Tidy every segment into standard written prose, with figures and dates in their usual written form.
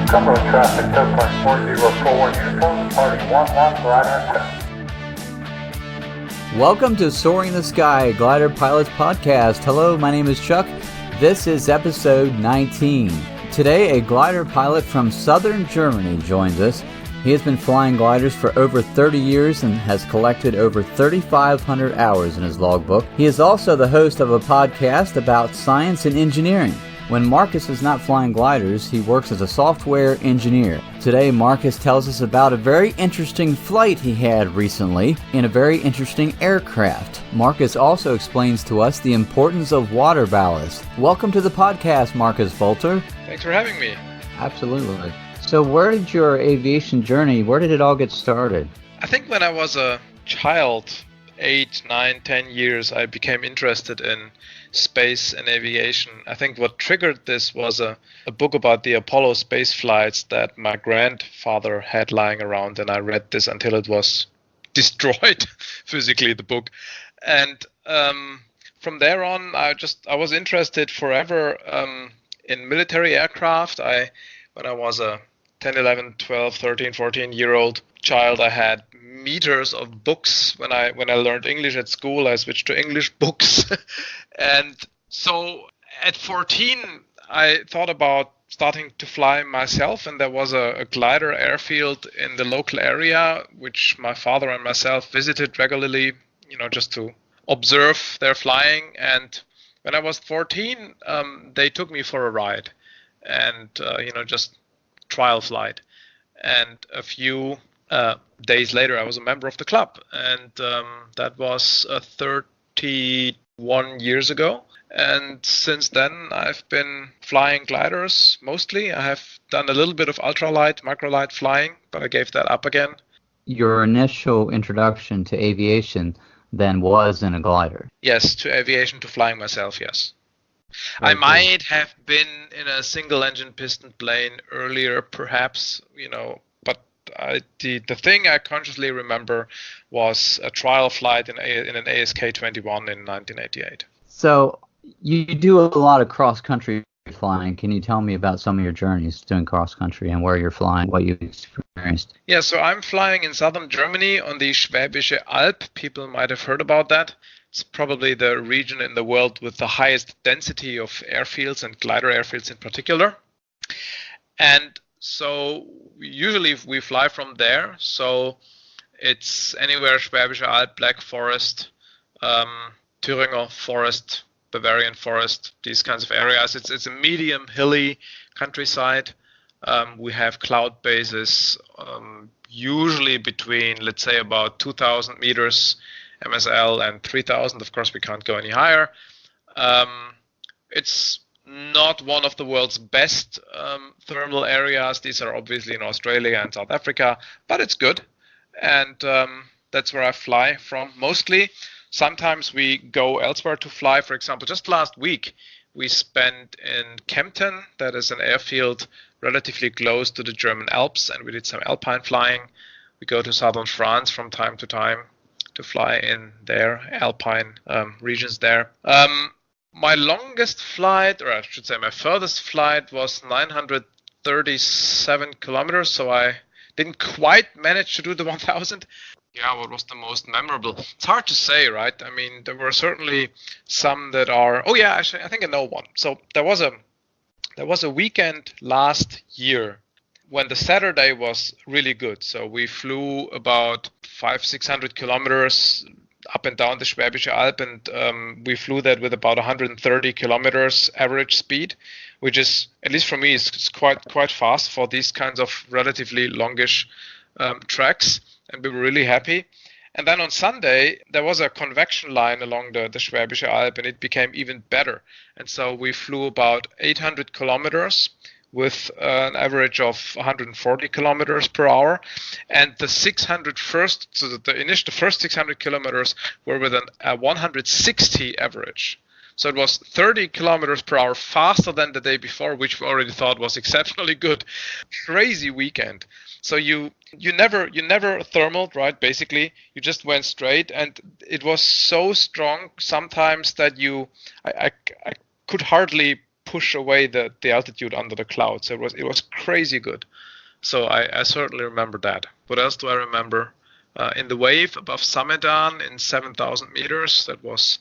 Cumberland traffic, 10.4041 uniform, departing 11 glider. Welcome to Soaring the Sky, Glider Pilots Podcast. Hello, my name is Chuck. This is episode 19. Today, a glider pilot from southern Germany joins us. He has been flying gliders for over 30 years and has collected over 3,500 hours in his logbook. He is also the host of a podcast about science and engineering. When Marcus is not flying gliders, he works as a software engineer. Today, Marcus tells us about a very interesting flight he had recently in a very interesting aircraft. Marcus also explains to us the importance of water ballast. Welcome to the podcast, Marcus Volter. Thanks for having me. Absolutely. So where did your aviation journey, where did it all get started? I think when I was a child, 8, 9, 10 years, I became interested in space and aviation. I think what triggered this was a book about the Apollo space flights that my grandfather had lying around, and I read this until it was destroyed physically, the book. And from there on, I was interested forever in military aircraft. When I was a 10, 11, 12, 13, 14-year-old child, I had meters of books. When I learned English at school, I switched to English books. And so at 14, I thought about starting to fly myself, and there was a glider airfield in the local area, which my father and myself visited regularly, just to observe their flying. And when I was 14, they took me for a ride and, just trial flight. And a few days later, I was a member of the club, and that was 31 years ago. And since then, I've been flying gliders mostly. I have done a little bit of ultralight, microlight flying, but I gave that up again. Your initial introduction to aviation then was in a glider? Yes, to aviation, to flying myself, yes. Okay. I might have been in a single-engine piston plane earlier, perhaps, but the thing I consciously remember was a trial flight in an ASK-21 in 1988. So you do a lot of cross-country flying. Can you tell me about some of your journeys doing cross-country and where you're flying, what you've experienced? Yeah, so I'm flying in southern Germany on the Schwäbische Alb. People might have heard about that. It's probably the region in the world with the highest density of airfields and glider airfields in particular. And so usually we fly from there. So it's anywhere Schwäbische Alb, Black Forest, Thüringer Forest, Bavarian Forest, these kinds of areas. It's a medium hilly countryside. We have cloud bases, usually between, let's say, about 2,000 meters MSL and 3,000. Of course, we can't go any higher. It's not one of the world's best thermal areas. These are obviously in Australia and South Africa, but it's good. And that's where I fly from mostly. Sometimes we go elsewhere to fly. For example, just last week, we spent in Kempten. That is an airfield relatively close to the German Alps, and we did some alpine flying. We go to southern France from time to time to fly in their alpine regions there. My longest flight, or I should say my furthest flight, was 937 kilometers, so I didn't quite manage to do the 1,000. Yeah, what was the most memorable? It's hard to say, right? I mean, there were certainly some that are... Oh yeah, actually, I think I know one. So there was a weekend last year when the Saturday was really good. So we flew about 500-600 kilometers up and down the Schwäbische Alb, and we flew that with about 130 kilometers average speed, which is, at least for me, is quite fast for these kinds of relatively longish tracks, and we were really happy. And then on Sunday, there was a convection line along the Schwäbische Alb, and it became even better. And so we flew about 800 kilometers with an average of 140 kilometers per hour. And the first 600 kilometers were with a 160 average. So it was 30 kilometers per hour faster than the day before, which we already thought was exceptionally good. Crazy weekend. So you never thermaled, right? Basically, you just went straight, and it was so strong sometimes that I could hardly push away the altitude under the clouds. It was crazy good. So I certainly remember that. What else do I remember? In the wave above Samedan in 7,000 meters, that was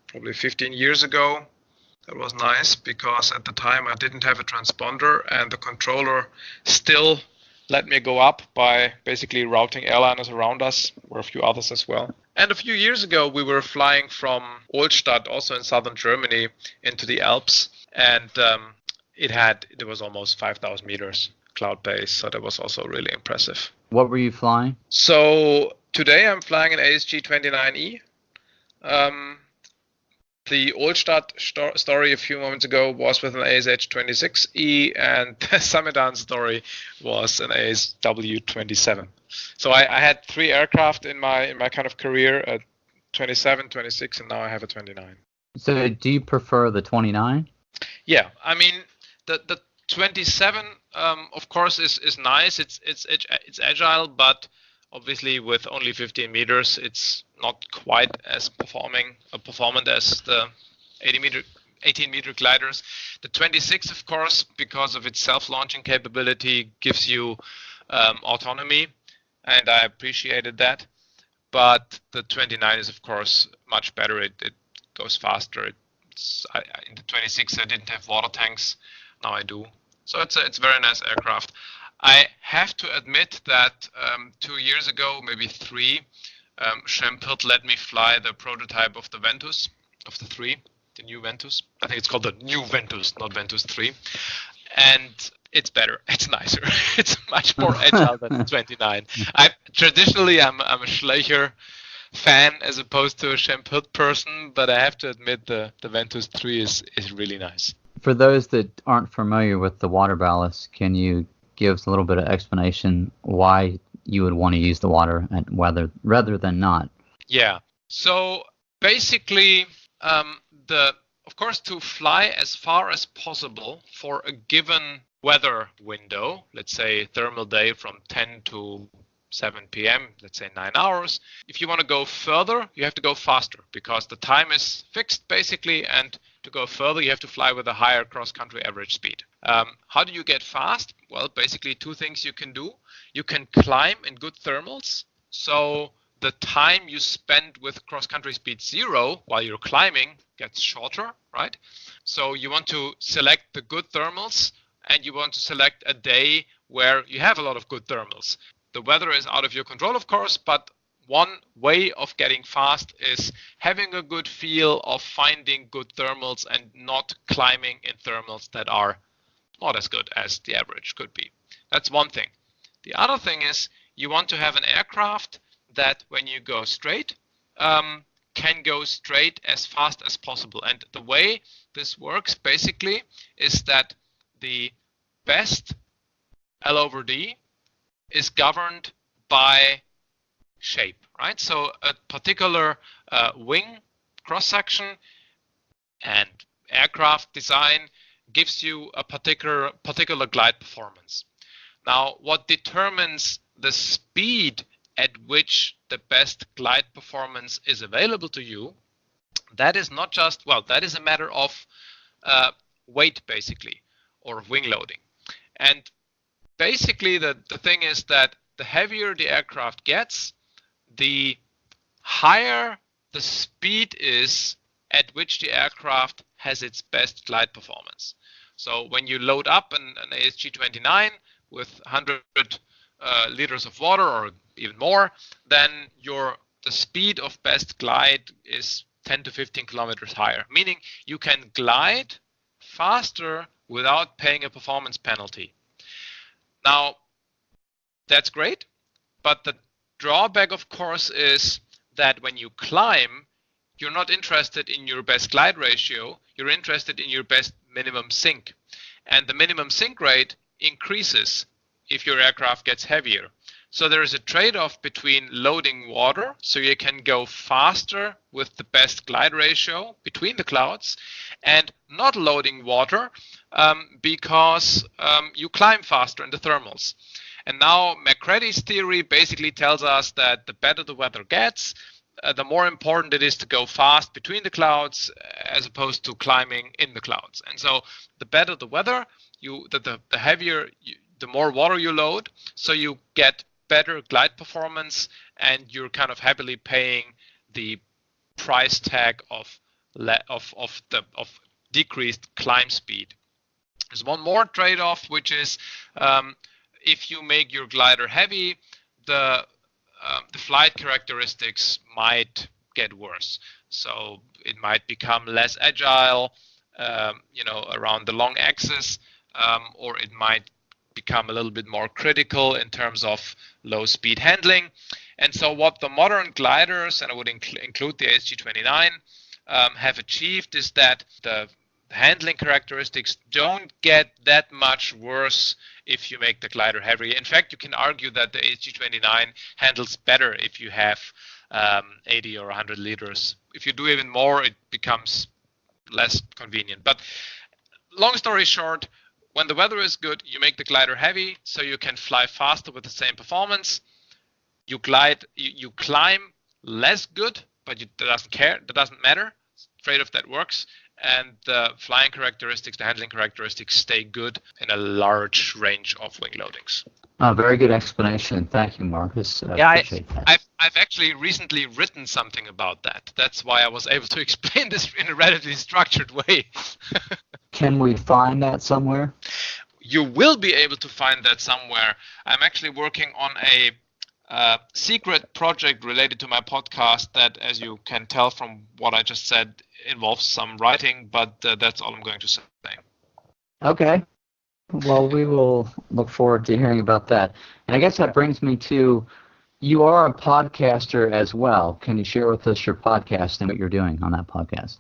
probably 15 years ago. That was nice because at the time I didn't have a transponder and the controller still let me go up by basically routing airliners around us. There were a few others as well. And a few years ago we were flying from Olstadt, also in southern Germany, into the Alps, and it was almost 5,000 meters cloud base, so that was also really impressive. What were you flying? So today I'm flying an ASG 29E. The Olstadt story a few moments ago was with an ASH 26E, and the Samedan story was an ASW 27. So I had 3 aircraft in my kind of career, a 27, 26, and now I have a 29. So do you prefer the 29? Yeah, I mean the 27 of course is nice. It's agile, but obviously with only 15 meters, it's not quite as performant as the 18 meter gliders. The 26, of course, because of its self-launching capability, gives you autonomy, and I appreciated that. But the 29 is, of course, much better. It goes faster. In the 26, I didn't have water tanks. Now I do. So it's a very nice aircraft. I have to admit that 2 years ago, maybe 3, Schempirt let me fly the prototype of the Ventus, of the 3, the new Ventus. I think it's called the new Ventus, not Ventus 3. And it's better. It's nicer. It's much more agile than the 29. Traditionally, I'm a Schleicher fan as opposed to a Schempirt person, but I have to admit the Ventus 3 is really nice. For those that aren't familiar with the water ballast, can you give us a little bit of explanation why you would want to use the water and rather than not? Yeah. So basically, of course, to fly as far as possible for a given weather window, let's say thermal day from 10 to 7 p.m., let's say 9 hours. If you want to go further, you have to go faster because the time is fixed basically, and to go further, you have to fly with a higher cross-country average speed. How do you get fast? Well, basically 2 things you can do. You can climb in good thermals. So the time you spend with cross-country speed 0 while you're climbing gets shorter, right? So you want to select the good thermals, and you want to select a day where you have a lot of good thermals. The weather is out of your control, of course, but one way of getting fast is having a good feel of finding good thermals and not climbing in thermals that are not as good as the average could be. That's one thing. The other thing is you want to have an aircraft that when you go straight, can go straight as fast as possible. And the way this works basically is that the best L over D is governed by shape, right? So a particular wing cross-section and aircraft design gives you a particular glide performance. Now, what determines the speed at which the best glide performance is available to you, that is not just, well, that is a matter of weight basically, or wing loading. And basically the thing is that the heavier the aircraft gets, the higher the speed is at which the aircraft has its best glide performance. So when you load up an ASG 29 with 100 liters of water or even more, then the speed of best glide is 10 to 15 kilometers higher, meaning you can glide faster without paying a performance penalty. Now, that's great, but the drawback, of course, is that when you climb, you're not interested in your best glide ratio, you're interested in your best minimum sink. And the minimum sink rate increases if your aircraft gets heavier. So there is a trade-off between loading water, so you can go faster with the best glide ratio between the clouds, and not loading water because you climb faster in the thermals. And now McCready's theory basically tells us that the better the weather gets, the more important it is to go fast between the clouds as opposed to climbing in the clouds. And so the better the weather, the heavier, the more water you load, so you get better glide performance, and you're kind of happily paying the price tag of decreased climb speed. There's one more trade-off, which is if you make your glider heavy, the flight characteristics might get worse. So it might become less agile, around the long axis, or it might become a little bit more critical in terms of low speed handling. And so what the modern gliders, and I would include the ASG29, have achieved is that the handling characteristics don't get that much worse if you make the glider heavier. In fact, you can argue that the ASG29 handles better if you have 80 or 100 liters. If you do even more, it becomes less convenient. But long story short, when the weather is good, you make the glider heavy so you can fly faster with the same performance. You climb less good, but that doesn't matter. Trade-off that works. And the flying characteristics, the handling characteristics stay good in a large range of wing loadings. Oh, very good explanation. Thank you, Marcus. Appreciate that. I've actually recently written something about that. That's why I was able to explain this in a relatively structured way. Can we find that somewhere? You will be able to find that somewhere. I'm actually working on a secret project related to my podcast that, as you can tell from what I just said, involves some writing, but that's all I'm going to say. Okay. Well, we will look forward to hearing about that. And I guess that brings me to, you are a podcaster as well. Can you share with us your podcast and what you're doing on that podcast?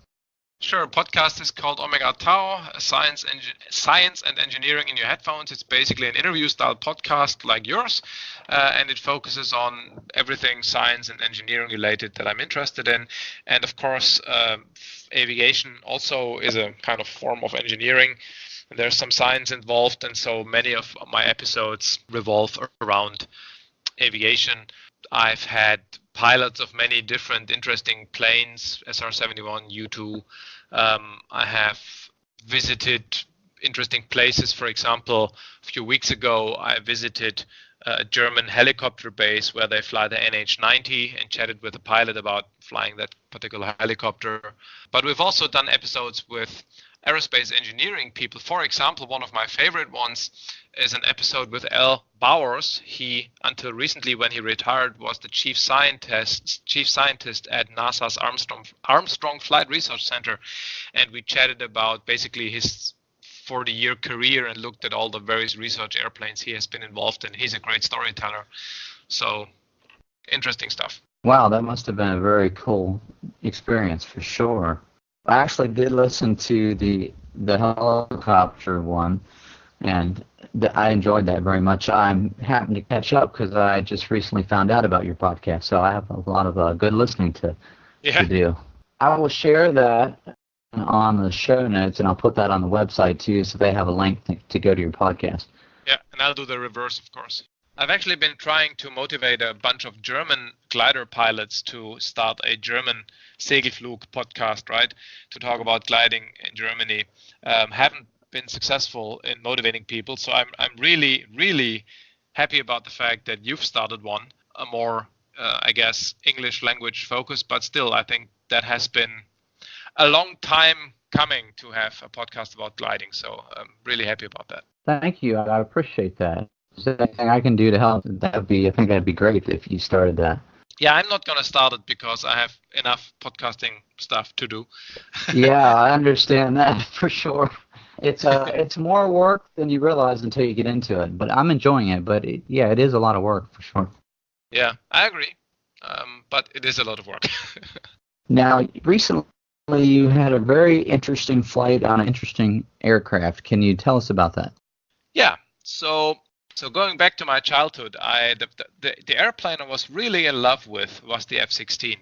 Sure. Podcast is called Omega Tau, Science and Engineering in Your Headphones. It's basically an interview-style podcast like yours, and it focuses on everything science and engineering related that I'm interested in. And of course, aviation also is a kind of form of engineering. There's some science involved, and so many of my episodes revolve around aviation. I've had pilots of many different interesting planes, SR-71, U-2. I have visited interesting places. For example, a few weeks ago, I visited a German helicopter base where they fly the NH-90 and chatted with the pilot about flying that particular helicopter. But we've also done episodes with aerospace engineering people. For example, one of my favorite ones is an episode with Al Bowers. He, until recently when he retired, was the chief scientist at NASA's Armstrong Flight Research Center. And we chatted about basically his 40-year career and looked at all the various research airplanes he has been involved in. He's a great storyteller. So interesting stuff. Wow, that must have been a very cool experience for sure. I actually did listen to the helicopter one, and I enjoyed that very much. I'm happy to catch up because I just recently found out about your podcast, so I have a lot of good listening to do. I will share that on the show notes, and I'll put that on the website too, so they have a link to go to your podcast. Yeah, and I'll do the reverse, of course. I've actually been trying to motivate a bunch of German glider pilots to start a German Segelflug podcast, right? To talk about gliding in Germany. Haven't been successful in motivating people, so I'm really, really happy about the fact that you've started one, a more, I guess, English language focus, but still, I think that has been a long time coming to have a podcast about gliding, so I'm really happy about that. Thank you. I appreciate that. Is there anything I can do to help? I think that'd be great if you started that. Yeah, I'm not going to start it because I have enough podcasting stuff to do. Yeah, I understand that for sure. It's more work than you realize until you get into it. But I'm enjoying it. But it is a lot of work for sure. Yeah, I agree. But it is a lot of work. Now, recently you had a very interesting flight on an interesting aircraft. Can you tell us about that? Yeah. So going back to my childhood, the airplane I was really in love with was the F-16.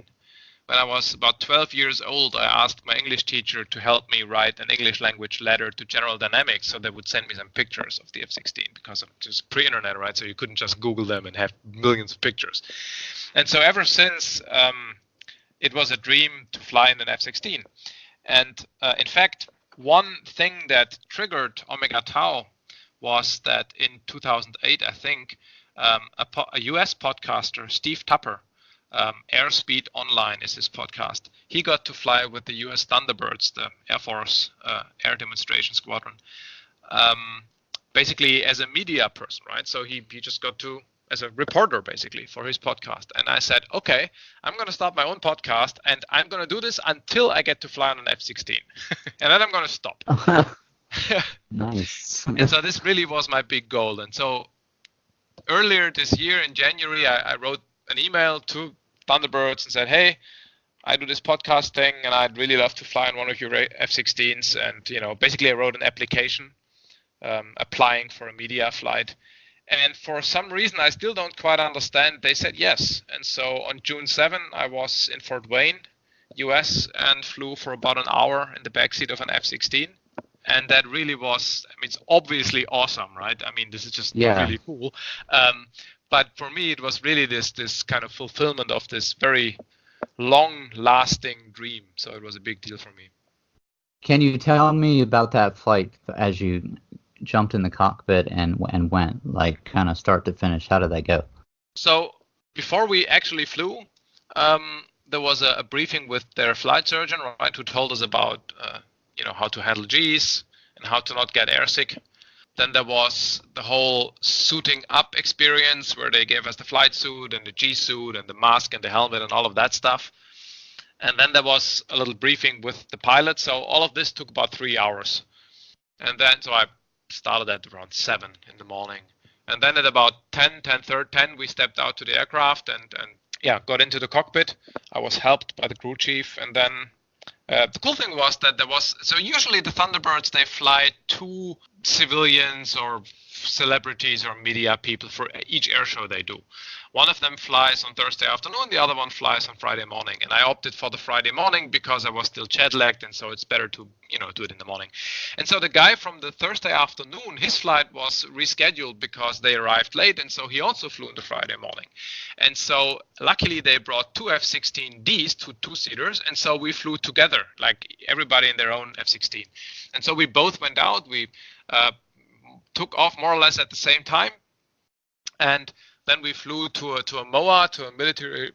When I was about 12 years old, I asked my English teacher to help me write an English language letter to General Dynamics so they would send me some pictures of the F-16 because of just pre-internet, right? So you couldn't just Google them and have millions of pictures. And so ever since, it was a dream to fly in an F-16. And in fact, one thing that triggered Omega Tau was that in 2008, I think, a US podcaster, Steve Tupper, Airspeed Online is his podcast. He got to fly with the US Thunderbirds, the Air Force Air Demonstration Squadron, basically as a media person, right? So he just got to, as a reporter basically for his podcast. And I said, okay, I'm going to start my own podcast and I'm going to do this until I get to fly on an F-16. And then I'm going to stop. Nice. And so this really was my big goal. And so earlier this year in January, I wrote an email to Thunderbirds and said, hey, I do this podcast thing and I'd really love to fly on one of your F-16s. And, basically I wrote an application applying for a media flight. And for some reason, I still don't quite understand, they said yes. And so on June 7, I was in Fort Wayne, US, and flew for about an hour in the backseat of an F-16. And that really was, it's obviously awesome, right? This is just really cool. But for me, it was really this kind of fulfillment of this very long-lasting dream. So it was a big deal for me. Can you tell me about that flight as you jumped in the cockpit and went, like kind of start to finish? How did that go? So before we actually flew, there was a briefing with their flight surgeon, right, who told us about how to handle Gs and how to not get airsick. Then there was the whole suiting up experience where they gave us the flight suit and the G suit and the mask and the helmet and all of that stuff. And then there was a little briefing with the pilot. So all of this took about 3 hours. And then, so I started at around 7 in the morning. And then at about 10, we stepped out to the aircraft and got into the cockpit. I was helped by the crew chief. And then the cool thing was that so usually the Thunderbirds, they fly 2 civilians or celebrities or media people for each air show they do. One of them flies on Thursday afternoon, the other one flies on Friday morning. And I opted for the Friday morning because I was still jet lagged, and so it's better to do it in the morning. And so the guy from the Thursday afternoon, his flight was rescheduled because they arrived late, and so he also flew on the Friday morning. And so luckily they brought 2 F-16Ds, 2 two-seaters, and so we flew together, like everybody in their own F-16. And so we both went out, we took off more or less at the same time, and then we flew to a MOA, to a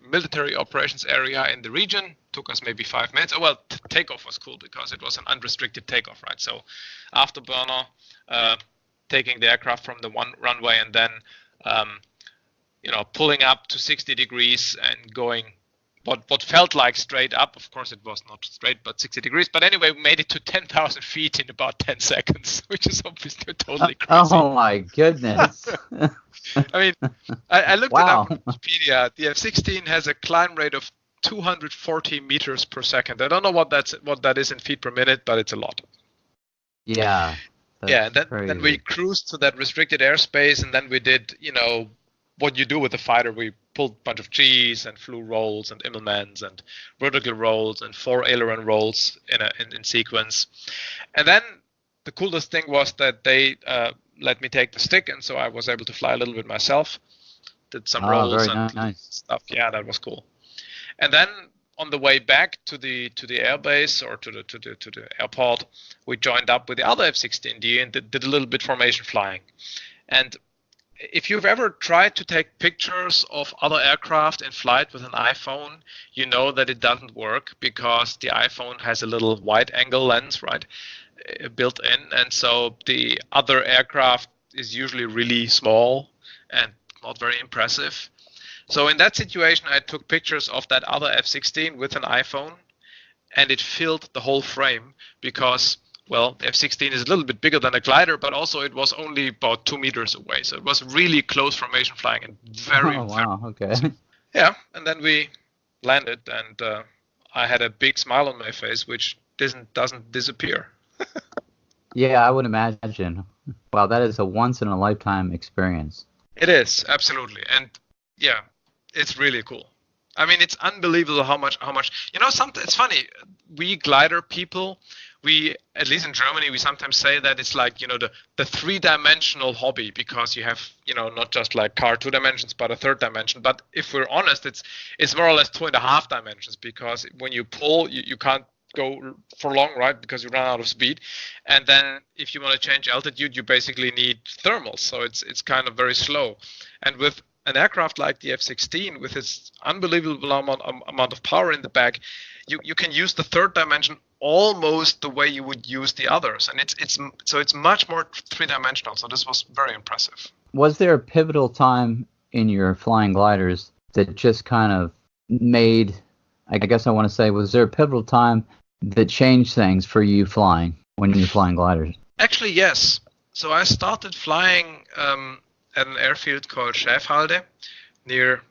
military operations area in the region. Took us maybe 5 minutes. Oh, well, takeoff was cool because it was an unrestricted takeoff, right? So afterburner, taking the aircraft from the one runway and then, pulling up to 60 degrees and going what felt like straight up. Of course, it was not straight, but 60 degrees. But anyway, we made it to 10,000 feet in about 10 seconds, which is obviously totally crazy. Oh, my goodness. I looked Wow. it up on Wikipedia. The F-16 has a climb rate of 240 meters per second. I don't know what that is in feet per minute, but it's a lot. Yeah. And then we cruised to that restricted airspace, and then we did, what you do with the fighter. We pulled a bunch of Gs and flew rolls and Immelmans and vertical rolls and 4 aileron rolls in sequence. And then the coolest thing was that they let me take the stick, and so I was able to fly a little bit myself. Did some rolls and nice stuff. Yeah, that was cool. And then on the way back to the airbase or to the airport, we joined up with the other F-16D and did a little bit formation flying. And if you've ever tried to take pictures of other aircraft in flight with an iPhone, you know that it doesn't work because the iPhone has a little wide angle lens, right, built in. And so the other aircraft is usually really small and not very impressive. So in that situation, I took pictures of that other F-16 with an iPhone, and it filled the whole frame because, well, the F-16 is a little bit bigger than a glider, but also it was only about 2 meters away. So it was really close formation flying and very, okay. Yeah, and then we landed, and I had a big smile on my face, which doesn't disappear. Yeah, I would imagine. Wow, that is a once-in-a-lifetime experience. It is, absolutely. And yeah, it's really cool. It's unbelievable how much, it's funny, we glider people, we, at least in Germany, we sometimes say that it's like, the three-dimensional hobby, because you have, not just like car 2 dimensions, but a third dimension. But if we're honest, it's more or less 2.5 dimensions, because when you pull, you can't go for long, right? Because you run out of speed. And then if you want to change altitude, you basically need thermals. So it's kind of very slow. And with an aircraft like the F-16, with its unbelievable amount of power in the back, you can use the third dimension almost the way you would use the others, and it's much more three-dimensional. So this was very impressive. Was there a pivotal time in your flying gliders that just kind of made, I guess I want to say, was there a pivotal time that changed things for you flying when you're flying gliders? Actually, yes. So I started flying at an airfield called Schäfhalde, near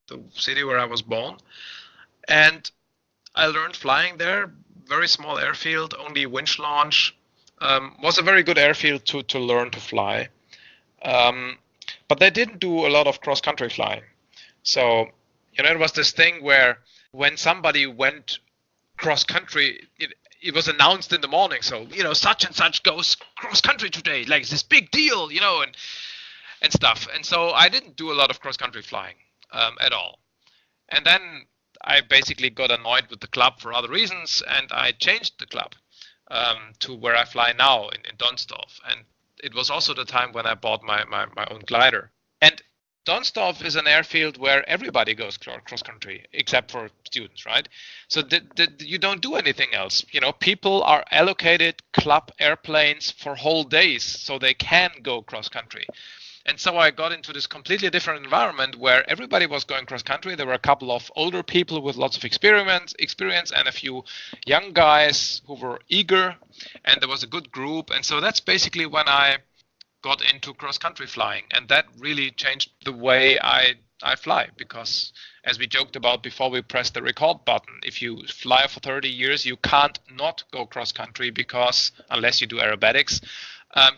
the city where I was born, and I learned flying there. Very small airfield, only winch launch. Was a very good airfield to learn to fly. But they didn't do a lot of cross-country flying. So, it was this thing where when somebody went cross-country, it was announced in the morning. So, such and such goes cross-country today. Like, it's this big deal, and stuff. And so I didn't do a lot of cross-country flying at all. And then I basically got annoyed with the club for other reasons, and I changed the club to where I fly now in Donsdorf. And it was also the time when I bought my own glider. And Donsdorf is an airfield where everybody goes cross-country, except for students, right? So you don't do anything else. People are allocated club airplanes for whole days, so they can go cross-country. And so I got into this completely different environment where everybody was going cross-country. There were a couple of older people with lots of experience and a few young guys who were eager, and there was a good group. And so that's basically when I got into cross-country flying. And that really changed the way I fly, because as we joked about before we pressed the record button, if you fly for 30 years, you can't not go cross-country, because unless you do aerobatics,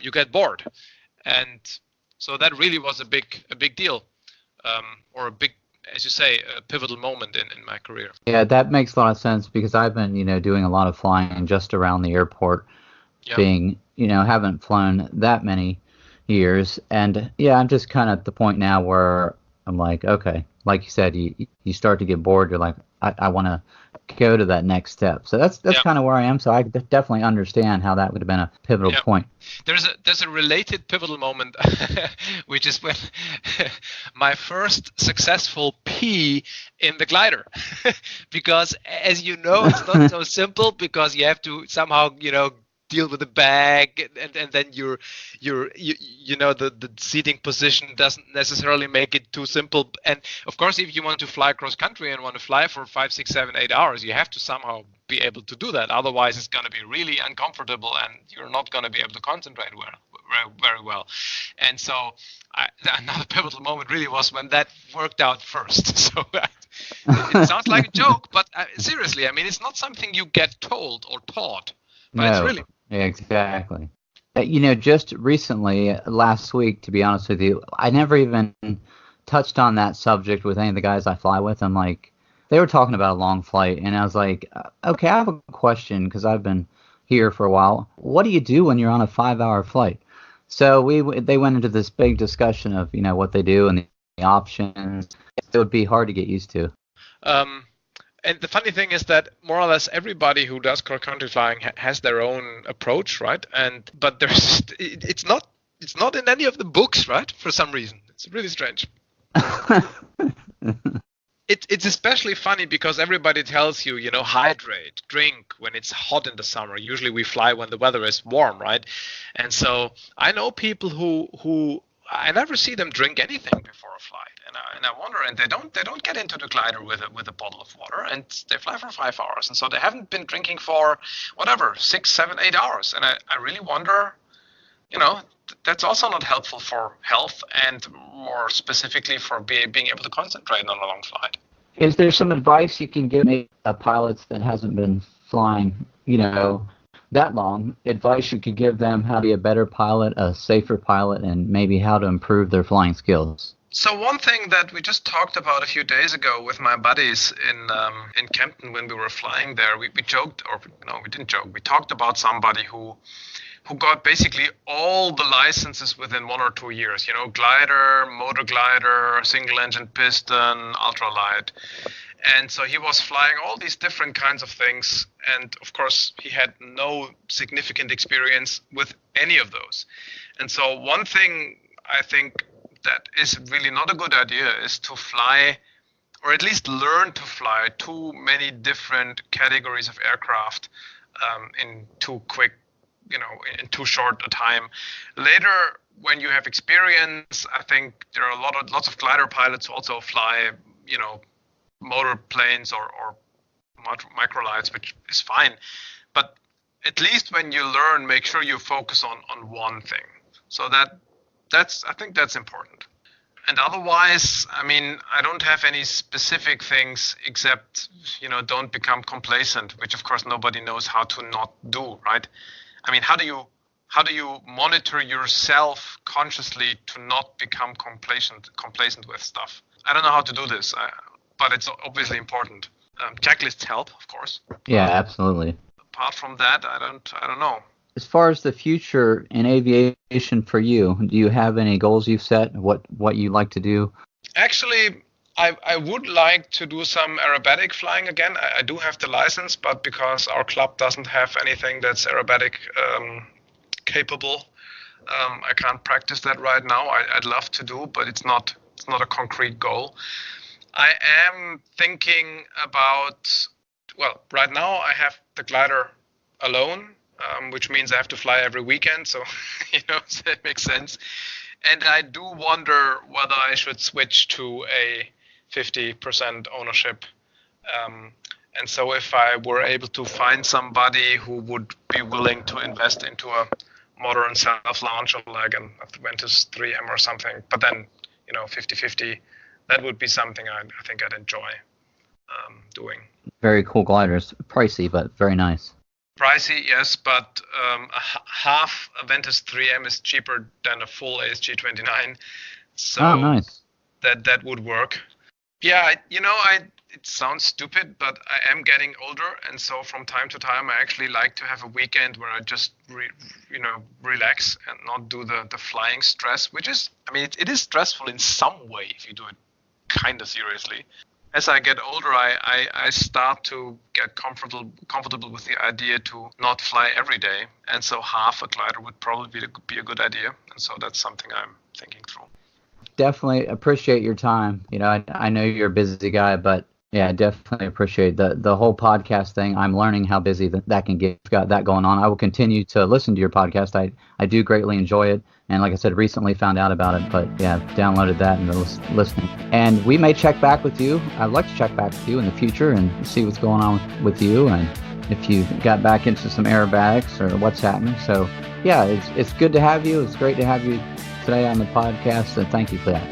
you get bored. And so that really was a big deal, or a big, as you say, a pivotal moment in my career. Yeah, that makes a lot of sense, because I've been, doing a lot of flying just around the airport, being, haven't flown that many years. And yeah, I'm just kind of at the point now where I'm like, okay, like you said, you start to get bored. You're like, I want to go to that next step. So that's kind of where I am. So I definitely understand how that would have been a pivotal point. There's a related pivotal moment, which is when my first successful pee in the glider, because as you know, it's not so simple, because you have to somehow deal with the bag, and then the seating position doesn't necessarily make it too simple. And of course, if you want to fly cross country and want to fly for 5, 6, 7, 8 hours, you have to somehow be able to do that. Otherwise, it's going to be really uncomfortable, and you're not going to be able to concentrate very well. And so another pivotal moment really was when that worked out first. So it sounds like a joke, but seriously, I mean, it's not something you get told or taught, but it's really. Yeah, exactly. Just recently, last week, to be honest with you, I never even touched on that subject with any of the guys I fly with. I'm like, they were talking about a long flight, and I was like, okay, I have a question, because I've been here for a while. What do you do when you're on a 5-hour flight? So they went into this big discussion of, what they do and the options. It would be hard to get used to. And the funny thing is that more or less everybody who does cross-country flying has their own approach, right? But it's not in any of the books, right? For some reason, it's really strange. It's especially funny because everybody tells you, hydrate, drink when it's hot in the summer. Usually we fly when the weather is warm, right? And so I know people who I never see them drink anything before a flight, and I wonder. And they don't get into the glider with a bottle of water, and they fly for 5 hours, and so they haven't been drinking for 6, 7, 8 hours. And I really wonder, that's also not helpful for health, and more specifically for being able to concentrate on a long flight. Is there some advice you can give a pilot that hasn't been flying, that long, advice you could give them how to be a better pilot, a safer pilot, and maybe how to improve their flying skills? So one thing that we just talked about a few days ago with my buddies in Kempton when we were flying there, we joked, or no, we didn't joke. We talked about somebody who got basically all the licenses within 1 or 2 years. You know, glider, motor glider, single engine piston, ultralight. And so he was flying all these different kinds of things. And of course, he had no significant experience with any of those. And so one thing I think that is really not a good idea is to fly, or at least learn to fly, too many different categories of aircraft in too quick, in too short a time. Later, when you have experience, I think there are lots of glider pilots who also fly, motor planes or microlights, which is fine. But at least when you learn, make sure you focus on one thing. So I think that's important. And otherwise, I don't have any specific things except, don't become complacent, which of course nobody knows how to not do, right? How do you monitor yourself consciously to not become complacent with stuff? I don't know how to do this, but it's obviously important. Checklists help, of course. Yeah, absolutely. Apart from that, I don't know. As far as the future in aviation for you, do you have any goals you've set? What you like to do? Actually, I would like to do some aerobatic flying again. I do have the license, but because our club doesn't have anything that's aerobatic capable, I can't practice that right now. I'd love to do, but it's not a concrete goal. I am thinking about, well, right now I have the glider alone, which means I have to fly every weekend. So, so that makes sense. And I do wonder whether I should switch to a 50% ownership. And so if I were able to find somebody who would be willing to invest into a modern self-launcher like an Ventus 3M or something, but then, 50-50, that would be something I think I'd enjoy doing. Very cool gliders. Pricey, but very nice. Pricey, yes, but half a Ventus 3M is cheaper than a full ASG29. So nice. That would work. Yeah, it sounds stupid, but I am getting older, and so from time to time I actually like to have a weekend where I just relax and not do the flying stress, which is, it is stressful in some way if you do it kind of seriously. As I get older, I start to get comfortable with the idea to not fly every day, and so half a glider would probably be a good idea, and so that's something I'm thinking through. Definitely appreciate your time. I know you're a busy guy, but yeah, I definitely appreciate the whole podcast thing. I'm learning how busy that can get. Got that going on. I will continue to listen to your podcast. I do greatly enjoy it. And like I said, recently found out about it, but yeah, downloaded that and listening. And we may check back with you. I'd like to check back with you in the future and see what's going on with you and if you got back into some aerobatics or what's happening. So yeah, it's good to have you. It's great to have you today on the podcast, and thank you for that.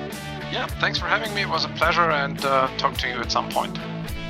Yeah, thanks for having me. It was a pleasure, and talk to you at some point.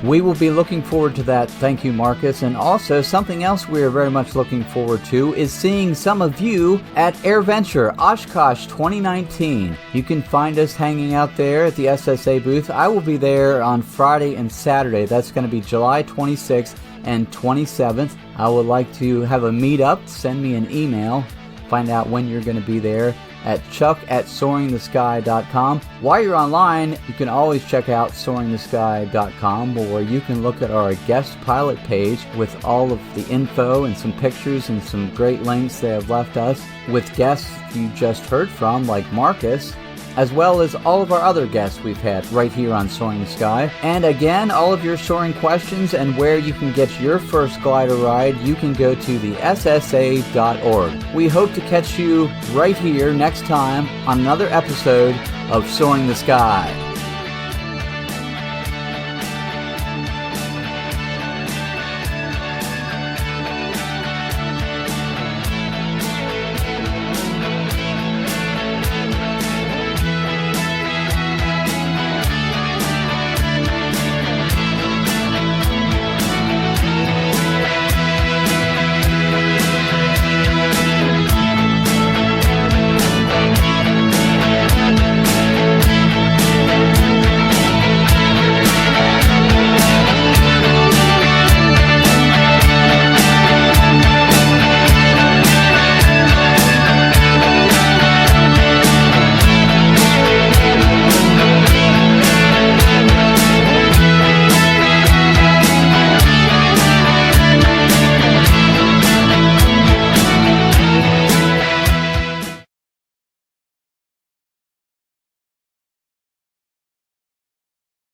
We will be looking forward to that. Thank you, Marcus. And also, something else we are very much looking forward to is seeing some of you at AirVenture Oshkosh 2019. You can find us hanging out there at the SSA booth. I will be there on Friday and Saturday. That's going to be July 26th and 27th. I would like to have a meetup. Send me an email. Find out when you're going to be there at chuck@soaringthesky.com. While you're online, you can always check out soaringthesky.com, where you can look at our guest pilot page with all of the info and some pictures and some great links they have left us with guests you just heard from, like Marcus, as well as all of our other guests we've had right here on Soaring the Sky. And again, all of your soaring questions and where you can get your first glider ride, you can go to the ssa.org. We hope to catch you right here next time on another episode of Soaring the Sky.